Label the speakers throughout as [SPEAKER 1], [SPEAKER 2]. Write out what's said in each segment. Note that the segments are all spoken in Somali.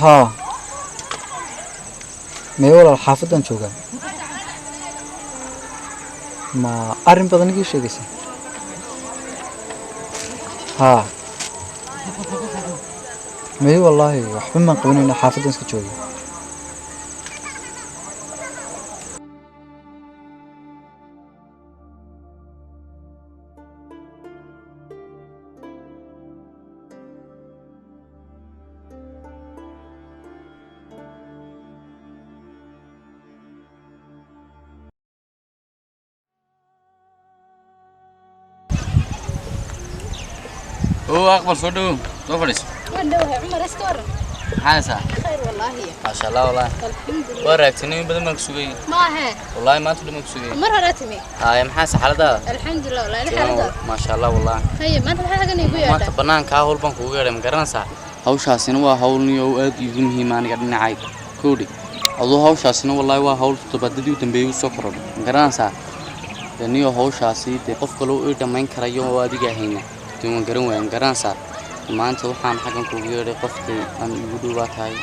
[SPEAKER 1] ها ما ولا الحافظ شوقا ما أرن بدن كي شيء كيسه ها ما والله وحب من قبلنا حافظ شوقا
[SPEAKER 2] هو أقبل صدق توفرس.
[SPEAKER 3] وندوه عمر استور.
[SPEAKER 2] حاسة.
[SPEAKER 3] خير والله هي.
[SPEAKER 2] ما شاء الله والله.
[SPEAKER 3] الحمد لله.
[SPEAKER 2] ورقتني بدل ما كسوقي.
[SPEAKER 3] ما هي.
[SPEAKER 2] والله ما تدري ما كسوقي.
[SPEAKER 3] مرة راتمي.
[SPEAKER 2] يا محاسة حالة.
[SPEAKER 3] الحمد لله والله أنا حالة.
[SPEAKER 2] ما شاء الله والله.
[SPEAKER 3] هي ما تبغى حاجة نيجي
[SPEAKER 2] ما تبنان كهول بنك وغيره مقرن صح. هوشاسين هول نيو أد يجون هي ما نقدر نعيق. كودي. الله هوشاسين والله هول تبدي وتنبيه وسكر مقرن صح. لأنه هوشاسي تقف كلو إيد ما ينكريه وادي جاهينه. تيمون قرن مقرن صح. ما أنت وحنا حاجة كوجيري قفتي أن يقولوا باتهاي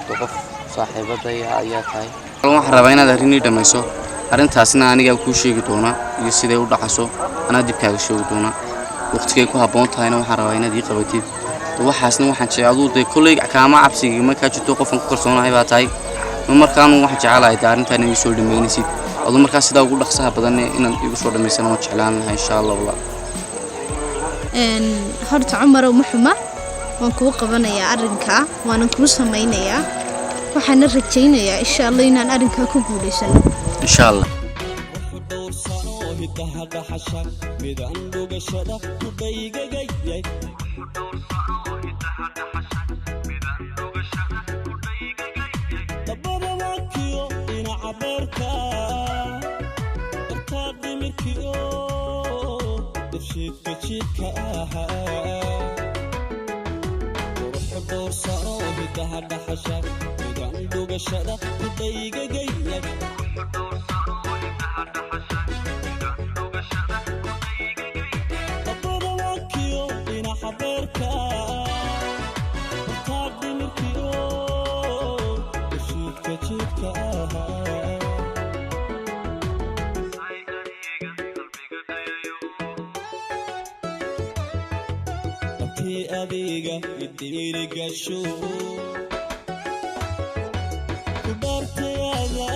[SPEAKER 2] وقف صاحبتي آياتهاي. لو حربينا داريني دميسو أرنت حسنا أنا جاو كوشي قطونا يصير يود حسو أنا دي بكاغشي قطونا وقتي كوا بونت هاينا وحربينا دي قبتي تو حسنا وحن شيء دي كل كاما عبسي ما كاجي توقف كرسونا هاي باتهاي مركان وحن جعل دارين تاني يسول دمينسي أظن مركان سيدا وقول لخصها بدني إن يسول دميسنا وتشعلان إن شاء الله والله.
[SPEAKER 3] هرت عمر ومحمد وانكو قبنايا أرنكا وانكو سمينايا وحنا رجينايا إن شاء الله إن أرنكا كوبوليسن
[SPEAKER 2] إن شاء الله.
[SPEAKER 4] دور صاروه دهر دحشة بدون دوغشة بدايقة جاية تطور واكيو إنا حبركا وتقدم الكيو وشيتك شيتك أديقة يديني قشو كبرت يا ذا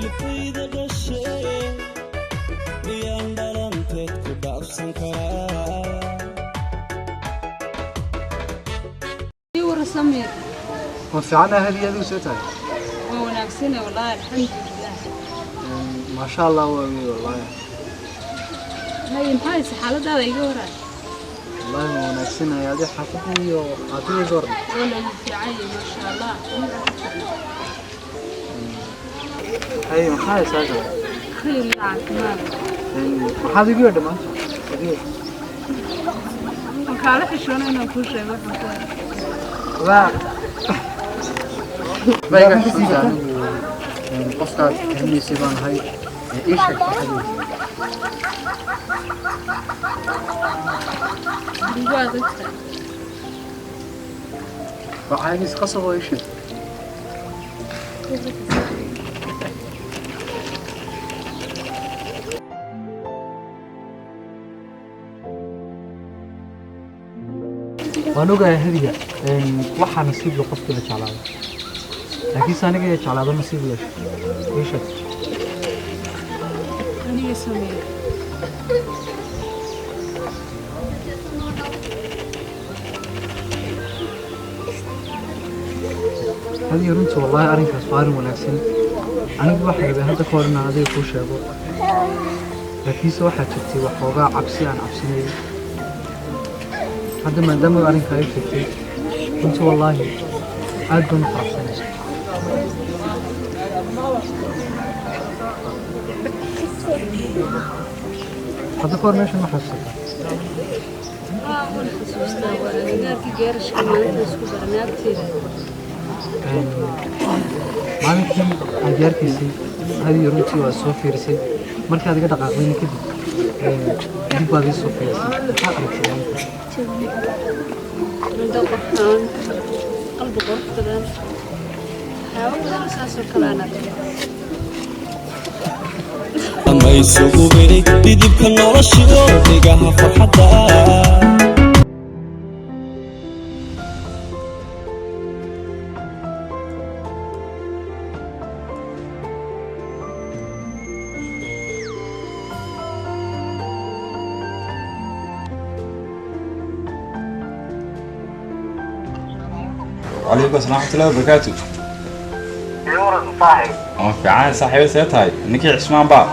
[SPEAKER 4] لفيد قشي بيان دلنتك كباب سنكرا
[SPEAKER 3] يور سمير
[SPEAKER 1] وفي عنا هذه يدو ستاي
[SPEAKER 3] ونفسنا والله الحمد لله
[SPEAKER 1] ما شاء الله والله
[SPEAKER 3] هاي محايس حالة هذا يقورا
[SPEAKER 1] والله ونفسنا يا دي حفظني وعطيني زور
[SPEAKER 3] ولا في عين ما شاء الله
[SPEAKER 1] هاي محايس هذا
[SPEAKER 3] خير العافية
[SPEAKER 1] هذا يقول دم
[SPEAKER 3] وكاله حشونا إنه كل شيء بفكر
[SPEAKER 1] لا بيجا حسينا قصة هني سيبان هاي إيش الحديث وعايز قصة وإيش وأنا هذه وحنا نسيب له قصة للشعلان لكن سنة جاي الشعلان نسيب له إيش
[SPEAKER 3] أنا سمير
[SPEAKER 1] هذه رنت والله أرنك أسفار ونفسي أنا بواحد بهذا كورنا هذا يكون شابه لكن سوى حتى وحوجا عبسي عن عبسي هذا ما دام أرنك هاي شتي كنت والله أدون فرحان هذا كورنا شو محسن maalintii aan gaarkiisay hadii runtii waa soo fiirsay markaad iga dhaqaaqdayna kadib dib baad ii soo fiirsay maxaa aragtay
[SPEAKER 5] بقول كده حاول أساسا كلامك
[SPEAKER 4] ma isugu biray didibka noloshiyo dhigaha farxadda
[SPEAKER 6] وعليكم السلام ورحمة الله وبركاته.
[SPEAKER 7] يورد صاحب
[SPEAKER 6] في عام صاحبي سيتاي نكي عثمان با.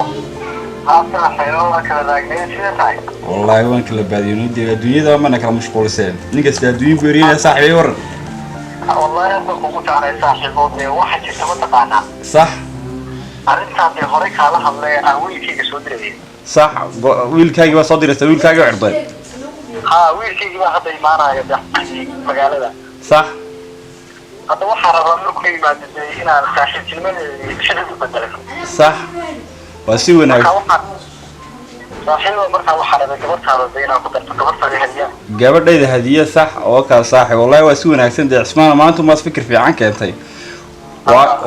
[SPEAKER 7] صاحب والله كذا لاقين سيتاي.
[SPEAKER 6] والله وين كل بادين ودي الدنيا ما نكره مشغول سين. نقص الدنيا بيرينا صاحبي ورد.
[SPEAKER 7] والله يا أخو قلت على صاحب وضي واحد يسوي تقانا.
[SPEAKER 6] صح.
[SPEAKER 7] أنت عندي هوريك على حظي أويل كي سودري.
[SPEAKER 6] صح ويل كاجي وصدر ويل كاجي عرضي.
[SPEAKER 7] ويل كي واحد يمانا يبدأ مقالة.
[SPEAKER 6] صح.
[SPEAKER 7] هذا واحد رمضان كل ما تدري هنا صاحب كلمة شدة بدلك.
[SPEAKER 6] صح. وسوينا.
[SPEAKER 7] صاحب مرة واحد بكبرت على زينا كبرت على هدية.
[SPEAKER 6] gabadhayda hadiya sax oo ka saaxay wallahi waa si wanaagsan Cismaan maanta ma fikir fiican keentay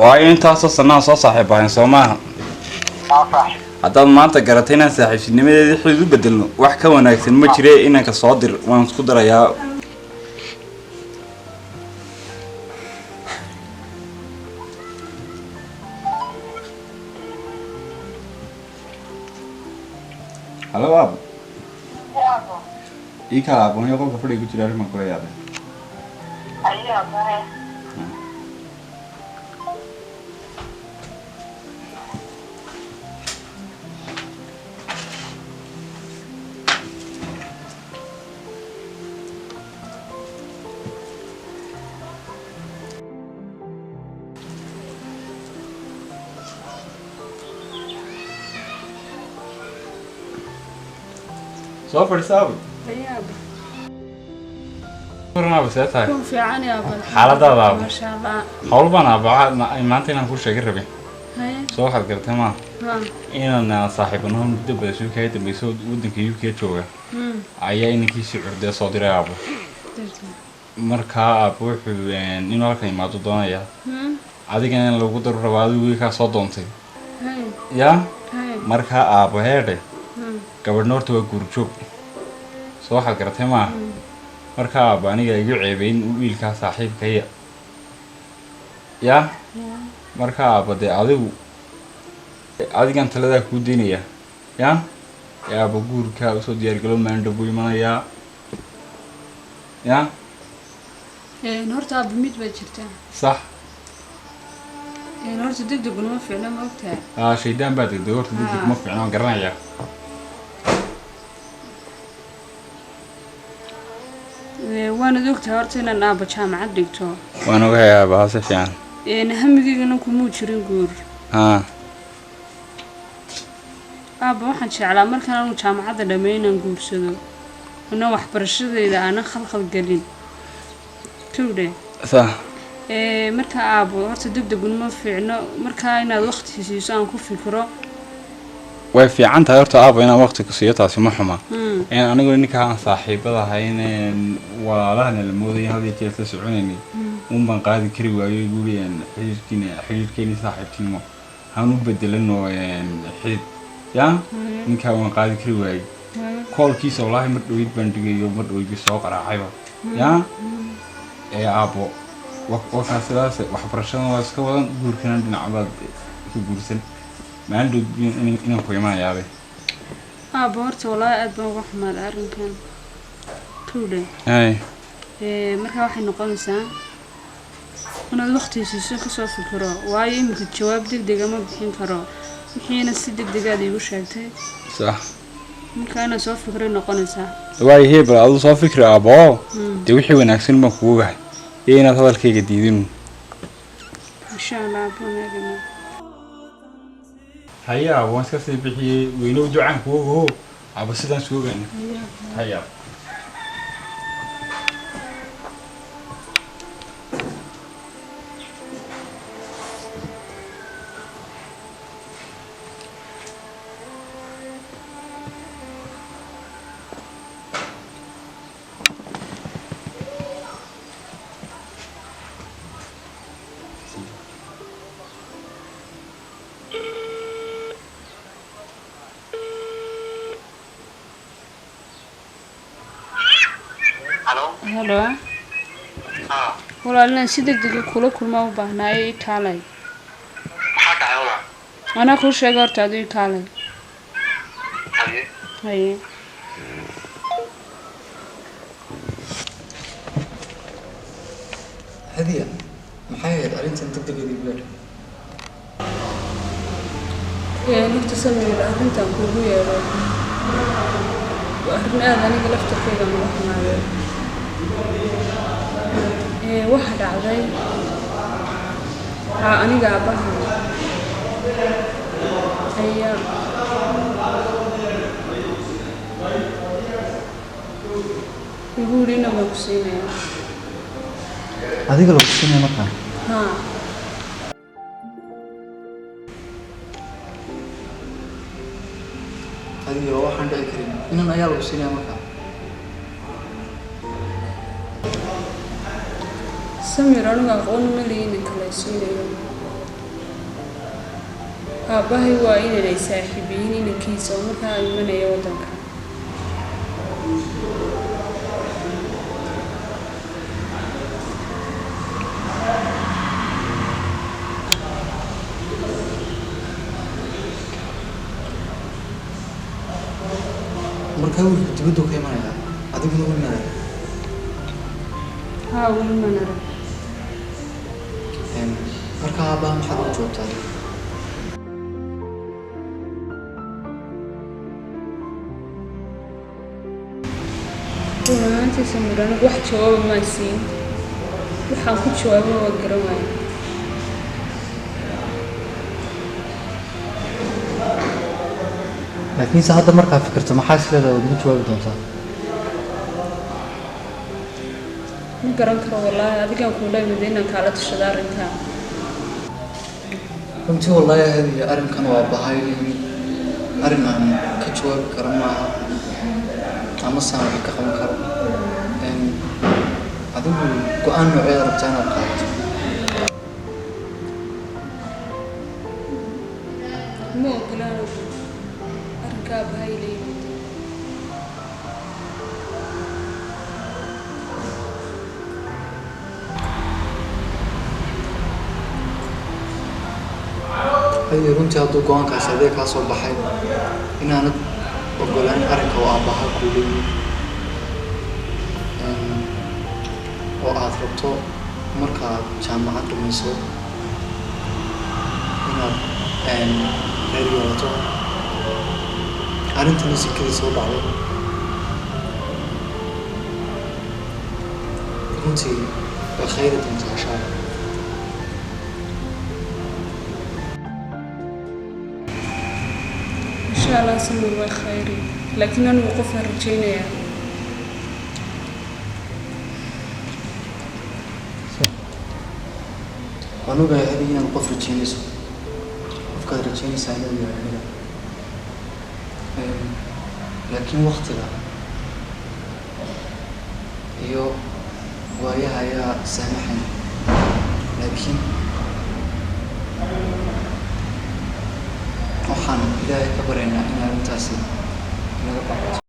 [SPEAKER 6] waa intaas oo sanaa soo saaxiibayn Soomaaliya
[SPEAKER 7] صاحب
[SPEAKER 6] haddaad maanta garatay inaan saaxiibtinimadeedii xid u bedelno wax ka wanaagsan ma jire inaan ka soo dir waan isku darayaa Hello Abu Ika Abu yo qofka fadhiga ku jira ma kula yaabay
[SPEAKER 7] أيوة صحيح.
[SPEAKER 6] soo fadhisaabo
[SPEAKER 5] أيوة
[SPEAKER 6] warna basatay
[SPEAKER 5] كون في عاني يا أبو
[SPEAKER 6] xaaladaada
[SPEAKER 5] ما شاء الله
[SPEAKER 6] hawl baan aabaa maanta inaan ku sheegay rabay
[SPEAKER 5] هاي
[SPEAKER 6] soo waxaad gartay ma
[SPEAKER 5] ها
[SPEAKER 6] inaan saaxiibanahay muddo badan soo kahay dambayso waddanka UK jooga ayaa inankiisii curday soo diray aabo markaa aabo wuxuu inuu halkan imaado doonaya adigana in lagu daro rabo adigu ka soo doontay
[SPEAKER 5] هاي
[SPEAKER 6] yaa
[SPEAKER 5] هاي
[SPEAKER 6] markaa aabo heedhe gabadhna horta waa guurjoog soo waxaad gartay ma markaa aabo aniga igu ceebayn wiilkaa saaxiibkaya yaa markaa aabo dee adigan taladaa kuu daynaya yaa aabo guurka usoo diyaargalo maandha buu imanayaa yaa
[SPEAKER 5] horta aaba mid baa jirtaa
[SPEAKER 6] صح
[SPEAKER 5] horta degdeg uma fiicna ma ogtahay
[SPEAKER 6] shaydaan baa degdeg horta degdeg ma fiicna waan garanayaa
[SPEAKER 5] waanad ogtahay horta inaan aaba jaamacad dhigto
[SPEAKER 6] waan ogahay aaba si fiican
[SPEAKER 5] hamigeygana kumuu jirin guur aaba waxaan jeclaa markaan anu jaamacadda dhammeey inaan guursado ina waxbarashadeyda aanan khalkhal gelin towdhe
[SPEAKER 6] صح
[SPEAKER 5] marka aabo horta degdeg uma fiicno markaa inaad waqti siiso aan ku fikiro
[SPEAKER 6] way fiican tahay horta aabo inaan waqti ku siiyo taasi ma xuma anigu ninka aan saaxiibada ahayn walaalahana la moodayay hadii jeer ka soconayni baan qaadi kari waayay guuriyeen xiriirkeeni saaxiibtinimo aan u bedelano xid yaa ninka waan qaadi kari waayay koolkiisa wallaahi mar dhawid baan dhigayo mar dhawid soo qaraacayba yaa aabo وكان سلاسة وحبرشان واسكوان جور كنا بنعبد كجورسن ما عنده إنه قيمة يا أبي
[SPEAKER 5] بورت والله أدبا وحمد أرن كان تولي
[SPEAKER 6] هاي
[SPEAKER 5] مركا واحد نقول ساعة أنا الوقت يسوي كسر فكرة واي يمكن جواب دق دقة ما بحين كرا بحين السد دقة دي وش هالتي
[SPEAKER 6] صح
[SPEAKER 5] ممكن أنا سوى فكرة نقول ساعة
[SPEAKER 6] واي هي بلا سوى فكرة أبوه توحي ونأكسن مكوجه inaad hadalkayga diidin
[SPEAKER 5] insha Allah boonaagna
[SPEAKER 6] haya waan iska sii bixiyay weynow ducaan kuugu aba sidaan suugan haya
[SPEAKER 5] halo walaalna si degdeg kula kulma u baahnaaye kaalay
[SPEAKER 7] maxaa dhacay walaal
[SPEAKER 5] ana ku sheego horta adii kaalay haye
[SPEAKER 1] هذه محايد أنت تقدر تقول
[SPEAKER 5] nafta sameeyay arrintan kuugu yeero arrin aad aniga laftarkeyga ma xumaayo waxa dhacday aniga aabbaha ayaa igu yidhi inaan baan ku siinayaa
[SPEAKER 1] هذه لو سنة مكان
[SPEAKER 5] haa
[SPEAKER 1] هذه هو واحد عندي كريم إن أنا يلا سنة مكان
[SPEAKER 5] samir aniga aqoon ma leeynin kala siinayo aabbahay waa inay saaxiibiin inankiisa oo markaa imanaya waddanka
[SPEAKER 1] مركب تبدو كيما أنا هذا كله قلنا
[SPEAKER 5] haa weli ma nara
[SPEAKER 1] مركب أبا محل جوب تاني
[SPEAKER 5] runaantii samir anigu wax jawaaba maan siin waxaan ku jawaabo waa garan waayo
[SPEAKER 1] لكن ساعات مركب فكرت ما حاسس لا ودي جواب بدون صار
[SPEAKER 5] ma garan karo wallaahi adigaan kuula imid inaan kaala tashada arrintaa
[SPEAKER 1] runtii wallaahi hadiya arrinkan waa bahay arrin aan ka jawaabi karo maaha ama saan wax ka qaban karo adigu go-aan noocee rabtaa inaad qaadato
[SPEAKER 5] ma ogolaan arrinkaa bahay la yimid
[SPEAKER 1] hadiya runtii hadduu go-aankaasi adee kaa soo baxay inaanad ogolaan arrinka oo aabbaha kuu leeyihin oo aad rabto markaad jaamacad dhamayso inaad reer yeelato arrintana sikadii soo dhacday runtii way khayri doontaa insha allah
[SPEAKER 5] insha allah samir way khayri laakiin anigu qofaan rajaynayaa
[SPEAKER 1] waan ogahay adiga inaad qof rajaynayso qofkaad rajaynaysaa inuu yahay aniga laakiin waktiga iyo waayaha ayaa saamaxay laakiin waxaan ilaahay ka baryaynaa in arrintaasi naga baqato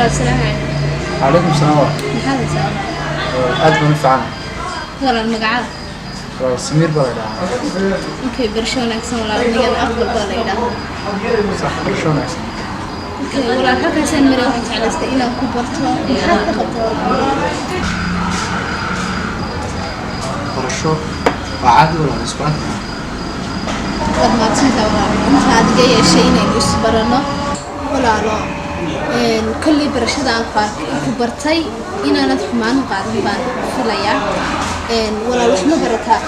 [SPEAKER 3] السلام عليكم.
[SPEAKER 1] عليكم السلام ورحمة
[SPEAKER 3] محمد سلام.
[SPEAKER 1] الله أدب نفعنا
[SPEAKER 3] والله المقعد.
[SPEAKER 1] سمير بلد
[SPEAKER 3] اوكي برشلونة أحسن ولا نيجي أفضل بلد.
[SPEAKER 1] صح برشلونة أحسن
[SPEAKER 3] اوكي ولا حتى سن مرة واحد على استئنا كبرتها حتى خطوة.
[SPEAKER 1] برشلونة وعادي ولا نسبة
[SPEAKER 3] قد ما تنسى ولا أنت هذا جاي شيء يصبرنا ولا لا. كل برشلونة أنفاق كبرتي إن أنا تحمل قاعد بان في الليل ولا لح مبرتها.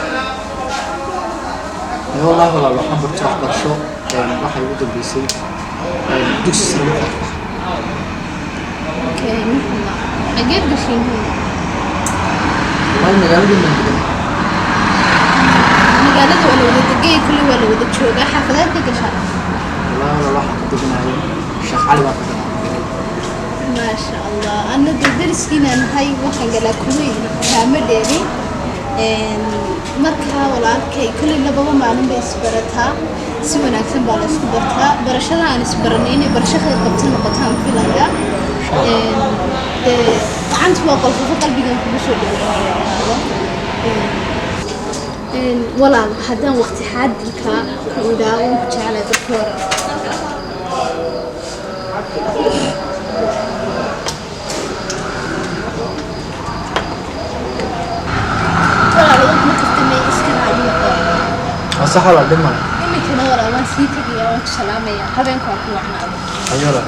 [SPEAKER 1] والله ولا الحمد لله برشلونة راح يود البيسي دوس سنة
[SPEAKER 3] اوكي xageed gashiin
[SPEAKER 1] والله magaaladii ma degan
[SPEAKER 3] magaalada wala wada degay kulli wala wada jooga xaafadaad ka gashaa
[SPEAKER 1] والله ولا واحد ku deganayo Sheekh Cali baa ka
[SPEAKER 3] ما شاء الله أنا درسكينا هاي وحنا قال كويت كامديري marka walaalkay kulli lababa maalin bay isbarataa si wanaagsan baa la isku bartaa barashada aan isbaranayna barashada qabtan noqotaan filaya gacanta waa qolfofa qalbigan kugu soo dhawaado walaal haddaan waqti xaadirka ku idaawo ku jeclay doctor
[SPEAKER 1] صح ولا دمر
[SPEAKER 3] إني كنا ولا ما سيتك يا سلامة يا حبيبك وأخوك
[SPEAKER 1] أيوة